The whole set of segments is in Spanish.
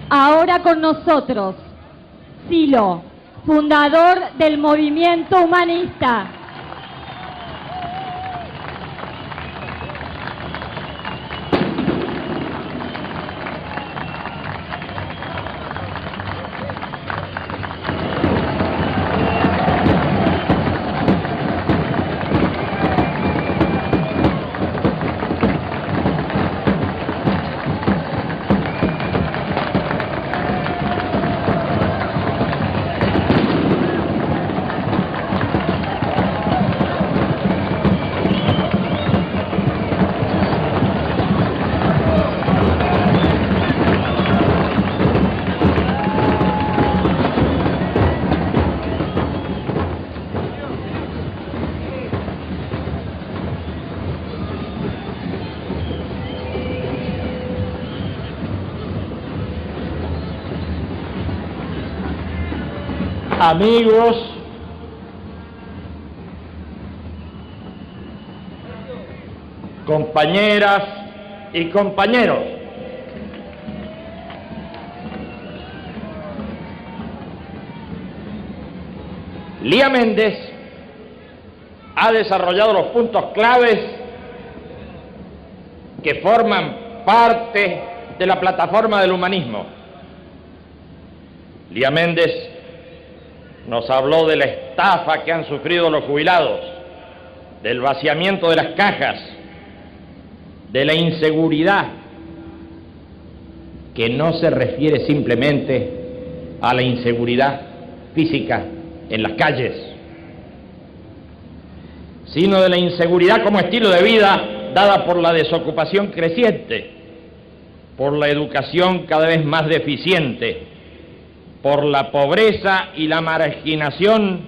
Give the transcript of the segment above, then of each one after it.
Ahora con nosotros, Silo, fundador del movimiento humanista. Amigos, compañeras y compañeros, Lía Méndez ha desarrollado los puntos claves que forman parte de la plataforma del humanismo. Lía Méndez nos habló de la estafa que han sufrido los jubilados, del vaciamiento de las cajas, de la inseguridad, que no se refiere simplemente a la inseguridad física en las calles, sino de la inseguridad como estilo de vida dada por la desocupación creciente, por la educación cada vez más deficiente, por la pobreza y la marginación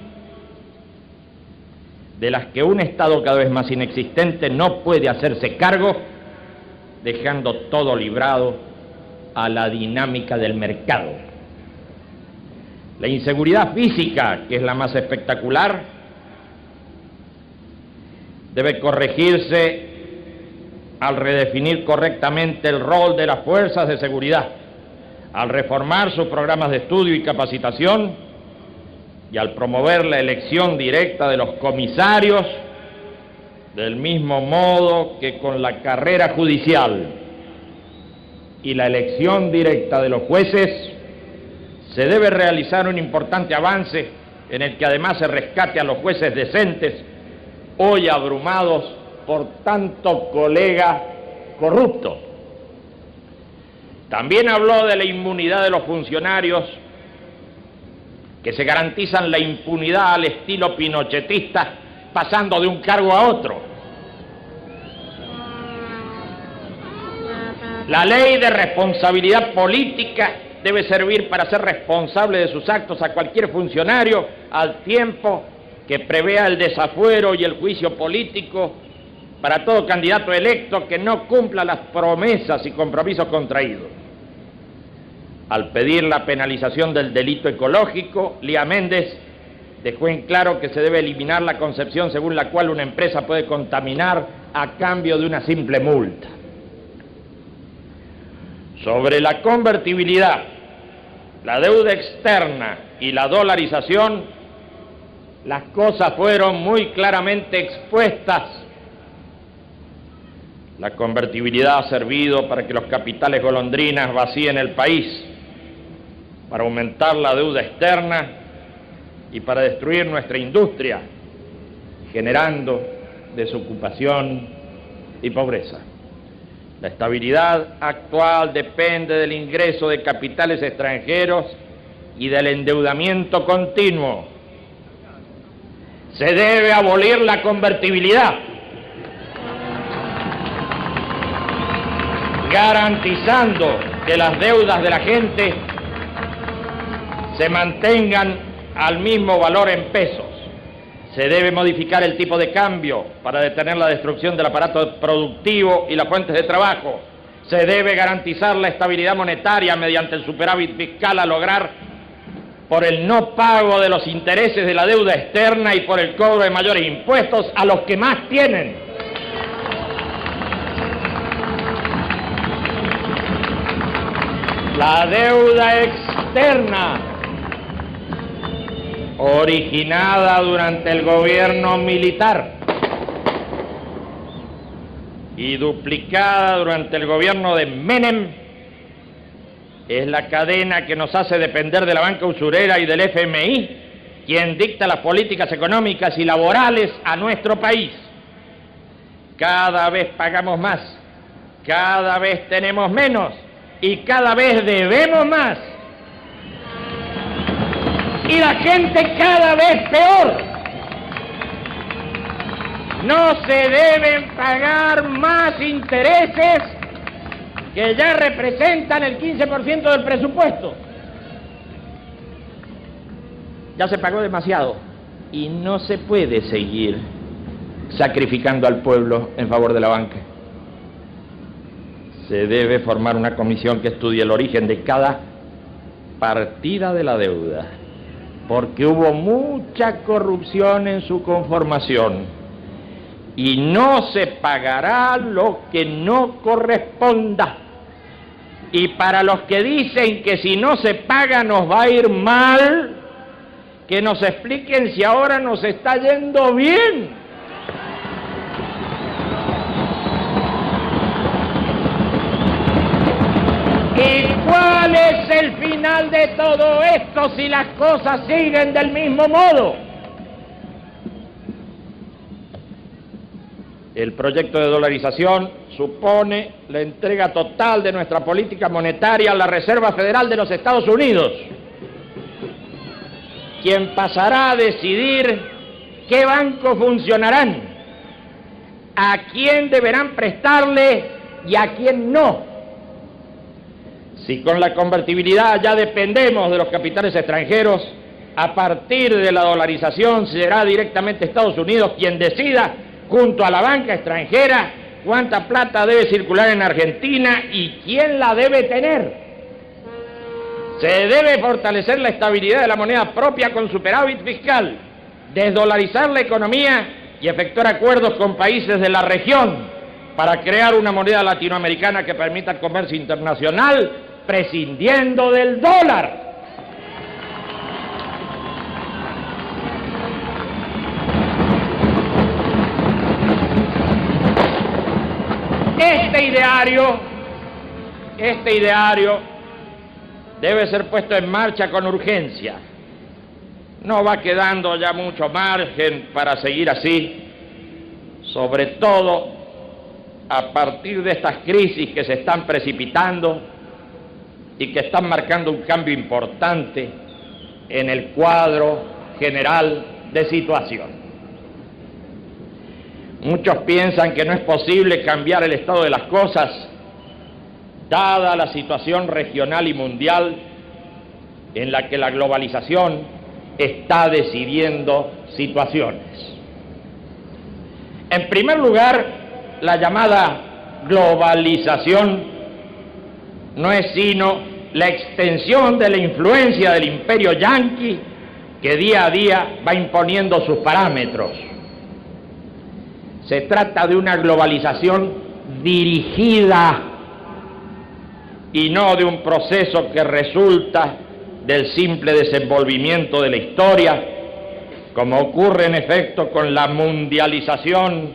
de las que un Estado cada vez más inexistente no puede hacerse cargo, dejando todo librado a la dinámica del mercado. La inseguridad física, que es la más espectacular, debe corregirse al redefinir correctamente el rol de las fuerzas de seguridad, al reformar sus programas de estudio y capacitación y al promover la elección directa de los comisarios, del mismo modo que con la carrera judicial y la elección directa de los jueces, se debe realizar un importante avance en el que además se rescate a los jueces decentes, hoy abrumados por tanto colega corrupto. También habló de la inmunidad de los funcionarios, que se garantizan la impunidad al estilo pinochetista, pasando de un cargo a otro. La ley de responsabilidad política debe servir para ser responsable de sus actos a cualquier funcionario, al tiempo que prevea el desafuero y el juicio político para todo candidato electo que no cumpla las promesas y compromisos contraídos. Al pedir la penalización del delito ecológico, Lía Méndez dejó en claro que se debe eliminar la concepción según la cual una empresa puede contaminar a cambio de una simple multa. Sobre la convertibilidad, la deuda externa y la dolarización, las cosas fueron muy claramente expuestas. La convertibilidad ha servido para que los capitales golondrinas vacíen el país, para aumentar la deuda externa y para destruir nuestra industria, generando desocupación y pobreza. La estabilidad actual depende del ingreso de capitales extranjeros y del endeudamiento continuo. Se debe abolir la convertibilidad, garantizando que las deudas de la gente se mantengan al mismo valor en pesos. Se debe modificar el tipo de cambio para detener la destrucción del aparato productivo y las fuentes de trabajo. Se debe garantizar la estabilidad monetaria mediante el superávit fiscal a lograr por el no pago de los intereses de la deuda externa y por el cobro de mayores impuestos a los que más tienen. La deuda externa, originada durante el gobierno militar y duplicada durante el gobierno de Menem, es la cadena que nos hace depender de la banca usurera y del FMI, quien dicta las políticas económicas y laborales a nuestro país. Cada vez pagamos más, cada vez tenemos menos y cada vez debemos más. Y la gente cada vez peor. No se deben pagar más intereses que ya representan el 15% del presupuesto. Ya se pagó demasiado y no se puede seguir sacrificando al pueblo en favor de la banca. Se debe formar una comisión que estudie el origen de cada partida de la deuda, porque hubo mucha corrupción en su conformación y no se pagará lo que no corresponda. Y para los que dicen que si no se paga nos va a ir mal, que nos expliquen si ahora nos está yendo bien. ¿Y cuál es el final de todo esto si las cosas siguen del mismo modo? El proyecto de dolarización supone la entrega total de nuestra política monetaria a la Reserva Federal de los Estados Unidos, quien pasará a decidir qué bancos funcionarán, a quién deberán prestarle y a quién no. Si con la convertibilidad ya dependemos de los capitales extranjeros, a partir de la dolarización será directamente Estados Unidos quien decida, junto a la banca extranjera, cuánta plata debe circular en Argentina y quién la debe tener. Se debe fortalecer la estabilidad de la moneda propia con superávit fiscal, desdolarizar la economía y efectuar acuerdos con países de la región para crear una moneda latinoamericana que permita el comercio internacional, prescindiendo del dólar. Este ideario debe ser puesto en marcha con urgencia. No va quedando ya mucho margen para seguir así, sobre todo a partir de estas crisis que se están precipitando y que están marcando un cambio importante en el cuadro general de situación. Muchos piensan que no es posible cambiar el estado de las cosas, dada la situación regional y mundial en la que la globalización está decidiendo situaciones. En primer lugar, la llamada globalización no es sino la extensión de la influencia del imperio yanqui que día a día va imponiendo sus parámetros. Se trata de una globalización dirigida y no de un proceso que resulta del simple desenvolvimiento de la historia, como ocurre en efecto con la mundialización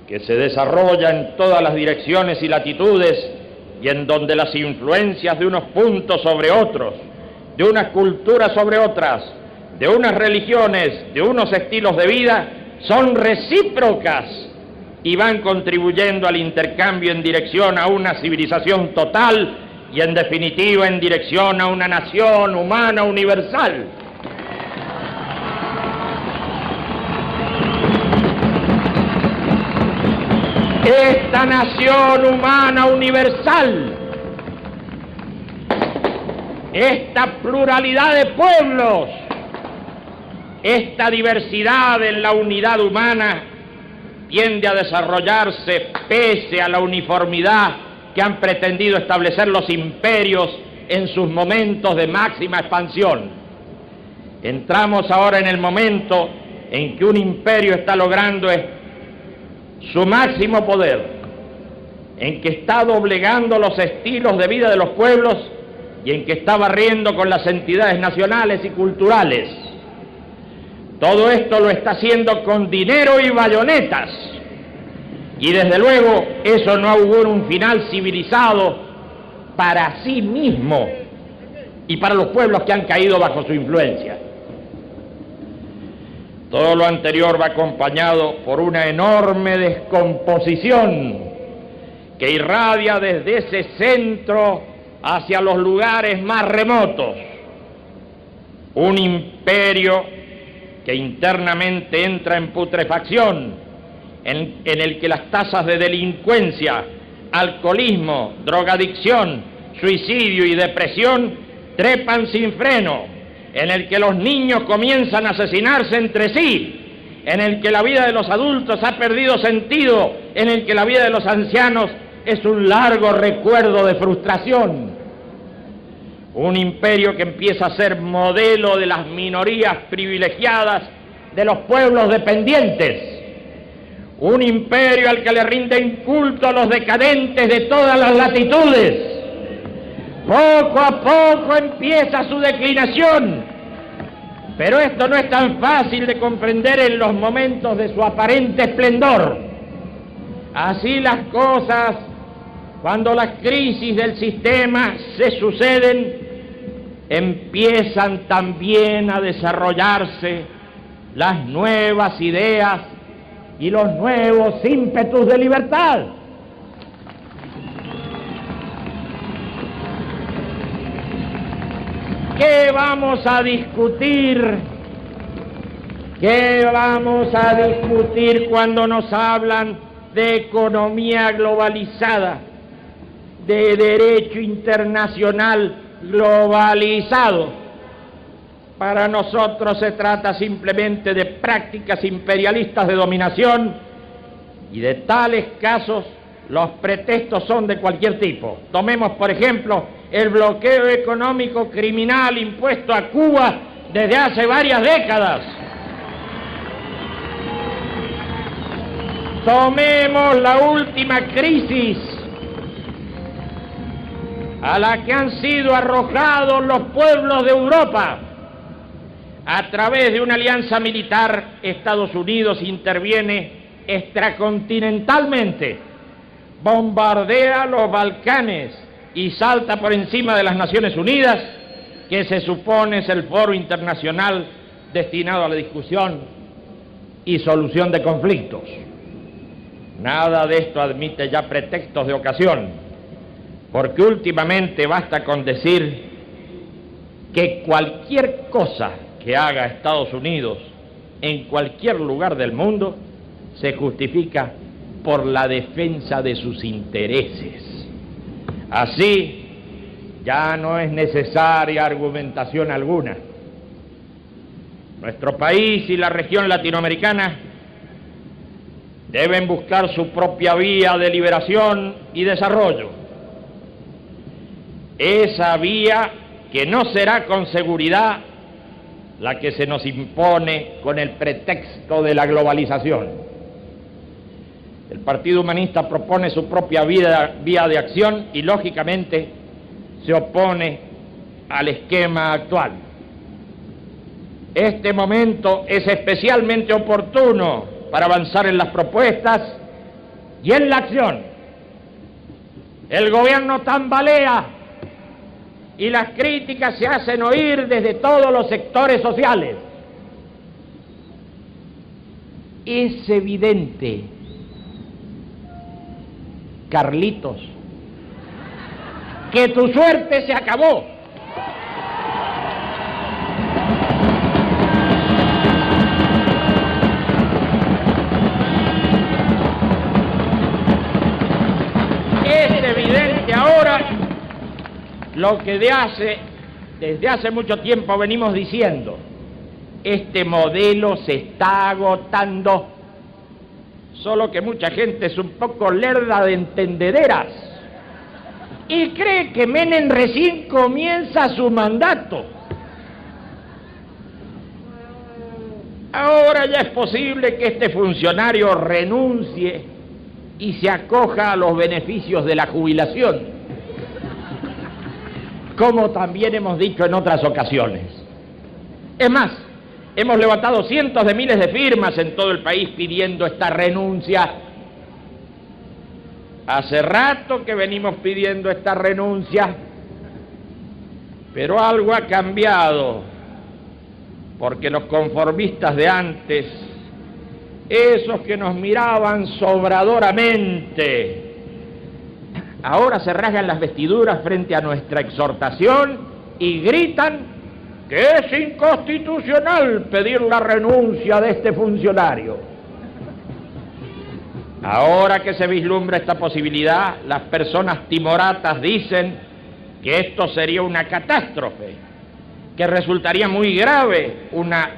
que se desarrolla en todas las direcciones y latitudes y en donde las influencias de unos puntos sobre otros, de unas culturas sobre otras, de unas religiones, de unos estilos de vida, son recíprocas y van contribuyendo al intercambio en dirección a una civilización total y en definitiva en dirección a una nación humana universal. Esta nación humana universal, esta pluralidad de pueblos, esta diversidad en la unidad humana tiende a desarrollarse pese a la uniformidad que han pretendido establecer los imperios en sus momentos de máxima expansión. Entramos ahora en el momento en que un imperio está logrando su máximo poder, en que está doblegando los estilos de vida de los pueblos y en que está barriendo con las entidades nacionales y culturales. Todo esto lo está haciendo con dinero y bayonetas. Y desde luego eso no augura un final civilizado para sí mismo y para los pueblos que han caído bajo su influencia. Todo lo anterior va acompañado por una enorme descomposición que irradia desde ese centro hacia los lugares más remotos. Un imperio que internamente entra en putrefacción, en el que las tasas de delincuencia, alcoholismo, drogadicción, suicidio y depresión trepan sin freno, en el que los niños comienzan a asesinarse entre sí, en el que la vida de los adultos ha perdido sentido, en el que la vida de los ancianos es un largo recuerdo de frustración. Un imperio que empieza a ser modelo de las minorías privilegiadas, de los pueblos dependientes. Un imperio al que le rinden culto a los decadentes de todas las latitudes. Poco a poco empieza su declinación, pero esto no es tan fácil de comprender en los momentos de su aparente esplendor. Así las cosas, cuando las crisis del sistema se suceden, empiezan también a desarrollarse las nuevas ideas y los nuevos ímpetus de libertad. ¿Qué vamos a discutir? ¿Qué vamos a discutir cuando nos hablan de economía globalizada, de derecho internacional globalizado? Para nosotros se trata simplemente de prácticas imperialistas de dominación, y de tales casos los pretextos son de cualquier tipo. Tomemos, por ejemplo, el bloqueo económico criminal impuesto a Cuba desde hace varias décadas. Tomemos la última crisis a la que han sido arrojados los pueblos de Europa. A través de una alianza militar, Estados Unidos interviene extracontinentalmente, bombardea los Balcanes y salta por encima de las Naciones Unidas, que se supone es el foro internacional destinado a la discusión y solución de conflictos. Nada de esto admite ya pretextos de ocasión, porque últimamente basta con decir que cualquier cosa que haga Estados Unidos en cualquier lugar del mundo se justifica por la defensa de sus intereses. Así, ya no es necesaria argumentación alguna. Nuestro país y la región latinoamericana deben buscar su propia vía de liberación y desarrollo. Esa vía que no será con seguridad la que se nos impone con el pretexto de la globalización. El Partido Humanista propone su propia vía de acción y, lógicamente, se opone al esquema actual. Este momento es especialmente oportuno para avanzar en las propuestas y en la acción. El gobierno tambalea y las críticas se hacen oír desde todos los sectores sociales. Es evidente, Carlitos, que tu suerte se acabó. Es evidente ahora lo que desde hace mucho tiempo venimos diciendo: este modelo se está agotando. Solo que mucha gente es un poco lerda de entendederas y cree que Menem recién comienza su mandato. Ahora ya es posible que este funcionario renuncie y se acoja a los beneficios de la jubilación. como también hemos dicho en otras ocasiones. Es más, hemos levantado cientos de miles de firmas en todo el país pidiendo esta renuncia. Hace rato que venimos pidiendo esta renuncia, pero algo ha cambiado, porque los conformistas de antes, esos que nos miraban sobradoramente, ahora se rasgan las vestiduras frente a nuestra exhortación y gritan que es inconstitucional pedir la renuncia de este funcionario. Ahora que se vislumbra esta posibilidad, las personas timoratas dicen que esto sería una catástrofe, que resultaría muy grave una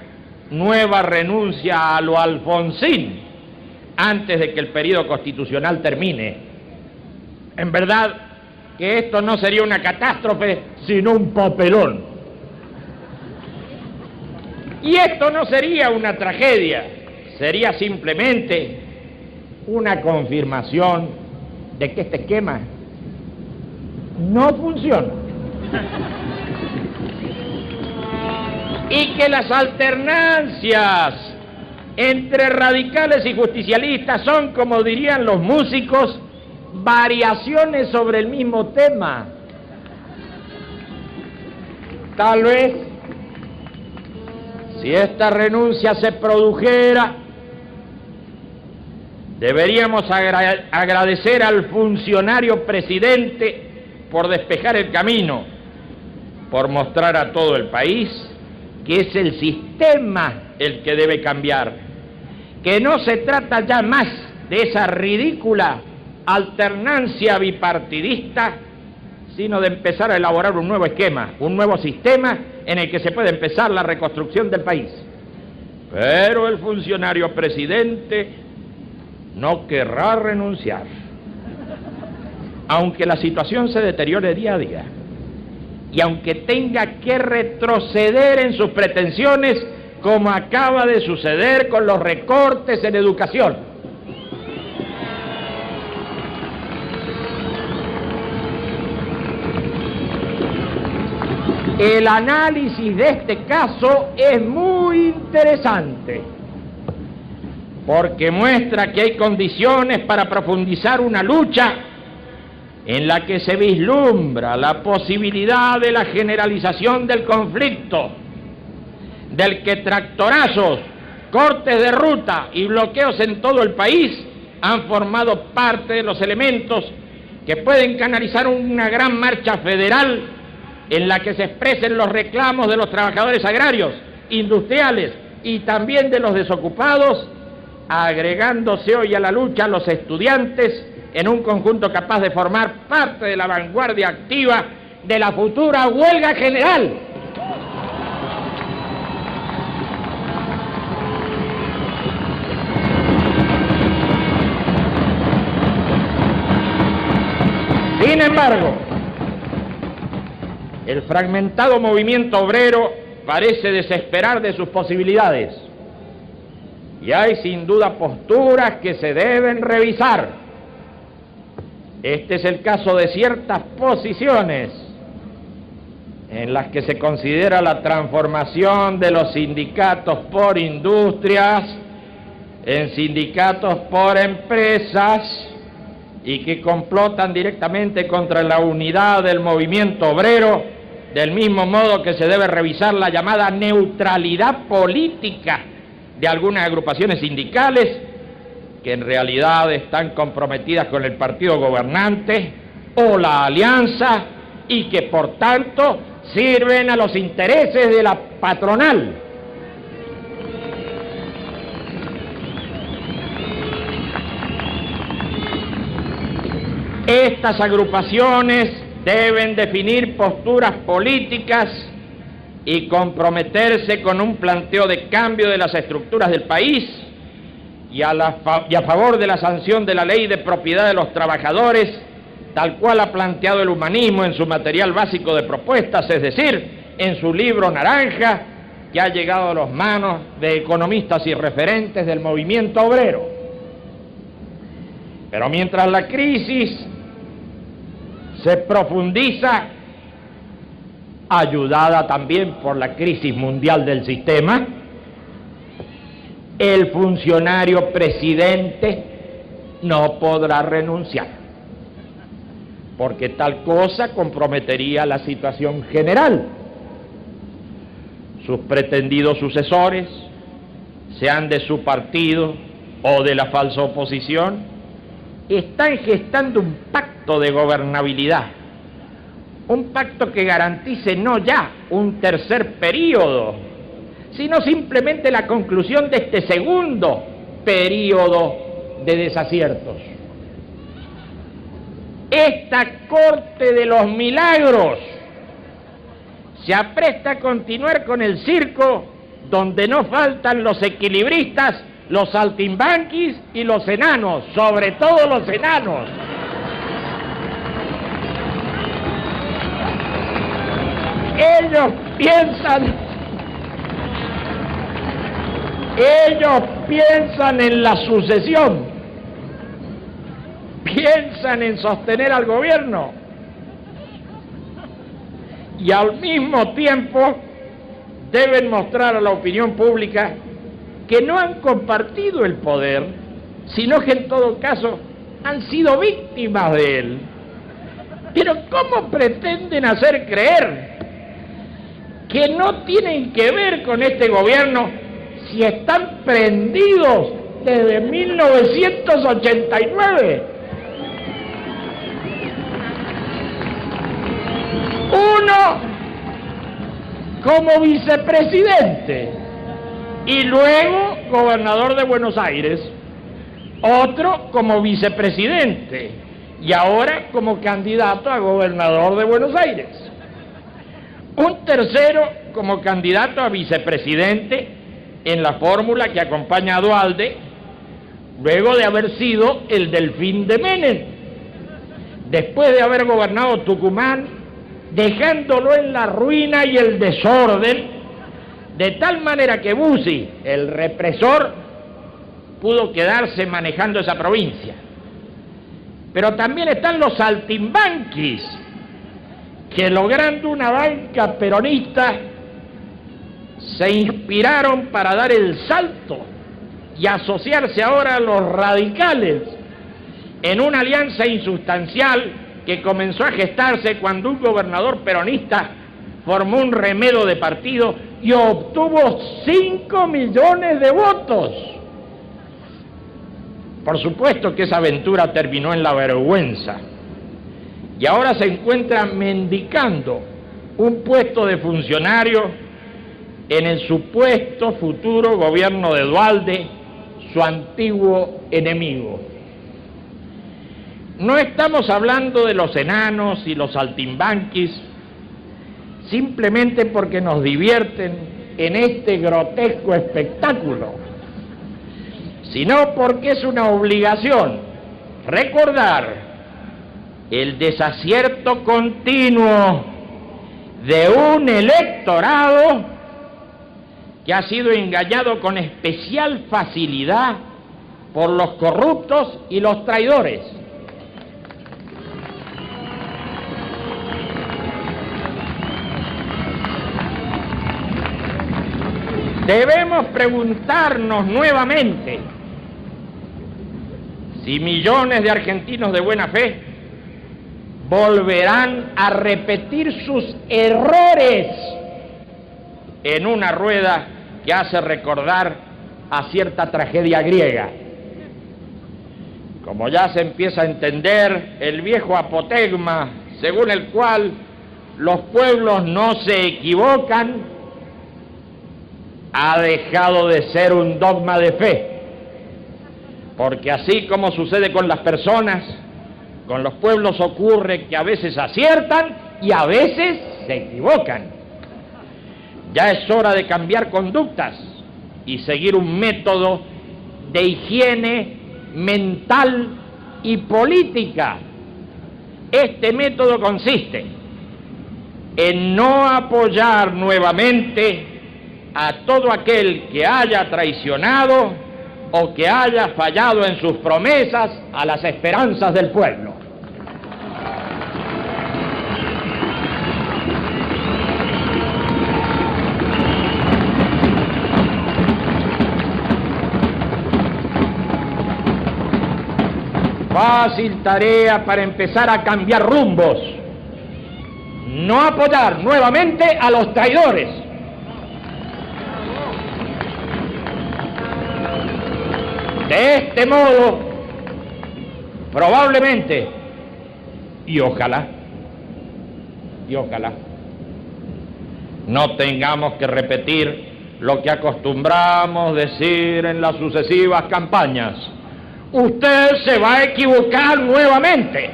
nueva renuncia a lo Alfonsín antes de que el período constitucional termine. En verdad que esto no sería una catástrofe, sino un papelón. Y esto no sería una tragedia, sería simplemente una confirmación de que este esquema no funciona y que las alternancias entre radicales y justicialistas son, como dirían los músicos, variaciones sobre el mismo tema. Tal vez, si esta renuncia se produjera, deberíamos agradecer al funcionario presidente por despejar el camino, por mostrar a todo el país que es el sistema el que debe cambiar, que no se trata ya más de esa ridícula alternancia bipartidista, sino de empezar a elaborar un nuevo esquema, un nuevo sistema en el que se puede empezar la reconstrucción del país. Pero el funcionario presidente no querrá renunciar, aunque la situación se deteriore día a día y aunque tenga que retroceder en sus pretensiones, como acaba de suceder con los recortes en educación. El análisis de este caso es muy interesante, porque muestra que hay condiciones para profundizar una lucha en la que se vislumbra la posibilidad de la generalización del conflicto, del que tractorazos, cortes de ruta y bloqueos en todo el país han formado parte de los elementos que pueden canalizar una gran marcha federal en la que se expresen los reclamos de los trabajadores agrarios, industriales y también de los desocupados, agregándose hoy a la lucha los estudiantes en un conjunto capaz de formar parte de la vanguardia activa de la futura huelga general. Sin embargo, el fragmentado movimiento obrero parece desesperar de sus posibilidades y hay sin duda posturas que se deben revisar. Este es el caso de ciertas posiciones en las que se considera la transformación de los sindicatos por industrias en sindicatos por empresas y que complotan directamente contra la unidad del movimiento obrero, del mismo modo que se debe revisar la llamada neutralidad política de algunas agrupaciones sindicales que en realidad están comprometidas con el partido gobernante o la alianza y que por tanto sirven a los intereses de la patronal. Estas agrupaciones deben definir posturas políticas y comprometerse con un planteo de cambio de las estructuras del país y a favor de la sanción de la ley de propiedad de los trabajadores, tal cual ha planteado el humanismo en su material básico de propuestas, es decir, en su libro naranja, que ha llegado a las manos de economistas y referentes del movimiento obrero. Pero mientras la crisis se profundiza, ayudada también por la crisis mundial del sistema, el funcionario presidente no podrá renunciar, porque tal cosa comprometería la situación general. Sus pretendidos sucesores, sean de su partido o de la falsa oposición, están gestando un pacto de gobernabilidad, un pacto que garantice no ya un tercer período, sino simplemente la conclusión de este segundo período de desaciertos. Esta corte de los milagros se apresta a continuar con el circo donde no faltan los equilibristas, los saltimbanquis y los enanos, sobre todo los enanos. Ellos piensan en la sucesión, piensan en sostener al gobierno y al mismo tiempo deben mostrar a la opinión pública que no han compartido el poder, sino que en todo caso han sido víctimas de él. Pero ¿cómo pretenden hacer creer que no tienen que ver con este gobierno si están prendidos desde 1989? Uno como vicepresidente y luego gobernador de Buenos Aires, otro como vicepresidente y ahora como candidato a gobernador de Buenos Aires, un tercero como candidato a vicepresidente en la fórmula que acompaña a Duhalde, luego de haber sido el delfín de Menem, después de haber gobernado Tucumán, dejándolo en la ruina y el desorden, de tal manera que Bussi, el represor, pudo quedarse manejando esa provincia. Pero también están los saltimbanquis, que logrando una banca peronista, se inspiraron para dar el salto y asociarse ahora a los radicales en una alianza insustancial que comenzó a gestarse cuando un gobernador peronista formó un remedo de partido y obtuvo 5 millones de votos. Por supuesto que esa aventura terminó en la vergüenza y ahora se encuentra mendicando un puesto de funcionario en el supuesto futuro gobierno de Duhalde, su antiguo enemigo. No estamos hablando de los enanos y los saltimbanquis simplemente porque nos divierten en este grotesco espectáculo, sino porque es una obligación recordar el desacierto continuo de un electorado que ha sido engañado con especial facilidad por los corruptos y los traidores. Debemos preguntarnos nuevamente si millones de argentinos de buena fe volverán a repetir sus errores en una rueda que hace recordar a cierta tragedia griega. Como ya se empieza a entender el viejo apotegma según el cual los pueblos no se equivocan, ha dejado de ser un dogma de fe, porque así como sucede con las personas, con los pueblos ocurre que a veces aciertan y a veces se equivocan. Ya es hora de cambiar conductas y seguir un método de higiene mental y política. Este método consiste en no apoyar nuevamente a todo aquel que haya traicionado o que haya fallado en sus promesas a las esperanzas del pueblo. fácil tarea para empezar a cambiar rumbos. No apoyar nuevamente a los traidores. De este modo, probablemente, y ojalá, no tengamos que repetir lo que acostumbramos decir en las sucesivas campañas. Usted se va a equivocar nuevamente.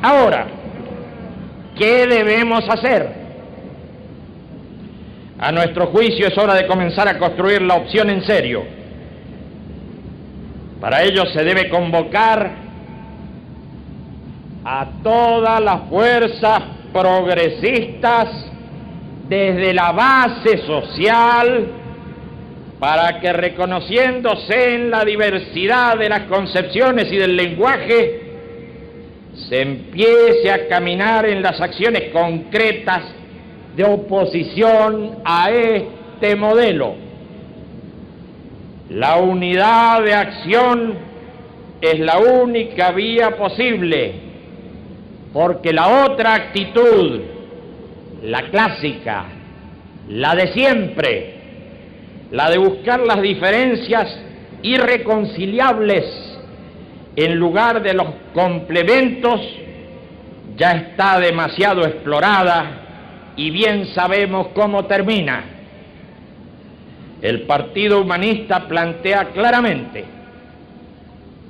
Ahora, ¿qué debemos hacer? A nuestro juicio es hora de comenzar a construir la opción en serio. Para ello se debe convocar a todas las fuerzas progresistas desde la base social para que, reconociéndose en la diversidad de las concepciones y del lenguaje, se empiece a caminar en las acciones concretas de oposición a este modelo. La unidad de acción es la única vía posible, porque la otra actitud, la clásica, la de siempre, la de buscar las diferencias irreconciliables en lugar de los complementos, ya está demasiado explorada y bien sabemos cómo termina. El Partido Humanista plantea claramente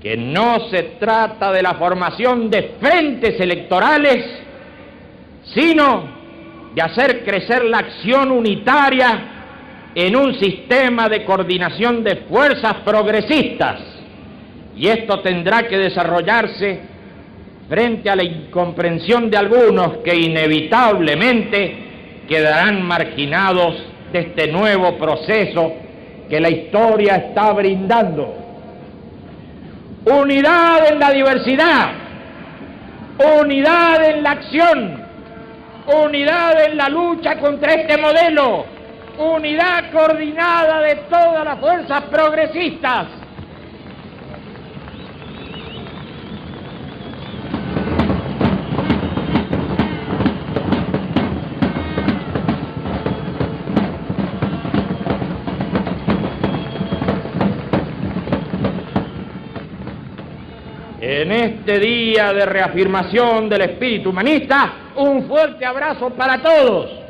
que no se trata de la formación de frentes electorales, sino de hacer crecer la acción unitaria en un sistema de coordinación de fuerzas progresistas, y esto tendrá que desarrollarse frente a la incomprensión de algunos que inevitablemente quedarán marginados de este nuevo proceso que la historia está brindando. Unidad en la diversidad, unidad en la acción, unidad en la lucha contra este modelo, unidad coordinada de todas las fuerzas progresistas. En este día de reafirmación del espíritu humanista, un fuerte abrazo para todos.